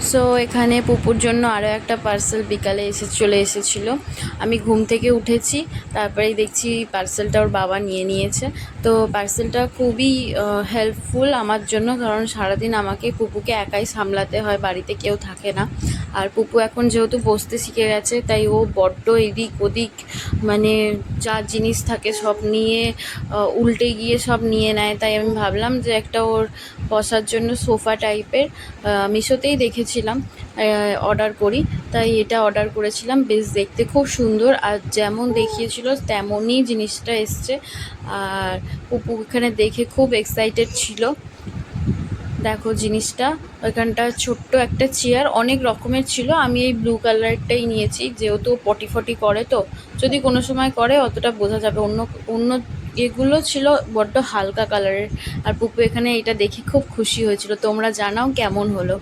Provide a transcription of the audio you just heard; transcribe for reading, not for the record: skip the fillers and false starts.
So এখানে পুপুর জন্য আরও একটা পার্সেল বিকালে চলে এসেছিলো। আমি ঘুম থেকে উঠেছি, তারপরেই দেখছি পার্সেলটা ওর বাবা নিয়ে নিয়েছে। তো পার্সেলটা খুবই হেল্পফুল আমার জন্য, কারণ সারাদিন আমাকে পুপুকে একাই সামলাতে হয়, বাড়িতে কেউ থাকে না। আর পুপু এখন যেহেতু বসতে শিখে গেছে, তাই ও বড্ড এদিক ওদিক মানে যা জিনিস থাকে সব নিয়ে উল্টে গিয়ে সব নিয়ে নেয়। তাই আমি ভাবলাম যে একটা ওর বসার জন্য সোফা টাইপের মিশোতেই দেখেছিলাম অর্ডার করি, তাই এটা অর্ডার করেছিলাম। বেশ দেখতে খুব সুন্দর, আর যেমন দেখিয়েছিল তেমনই জিনিসটা এসছে। আর পুপু এখানে দেখে খুব এক্সাইটেড ছিল। দেখো জিনিসটা, ওইখানটা ছোট্ট একটা চেয়ার, অনেক রকমের ছিল। আমি এই ব্লু কালারটাই নিয়েছি, যেহেতু পটি ফটি করে, তো যদি কোনো সময় করে অতটা বোঝা যাবে। অন্য অন্য এগুলো ছিল বড্ড হালকা কালারের। আর পুপু এখানে এটা দেখে খুব খুশি হয়েছিল। তোমরা জানাও কেমন হলো।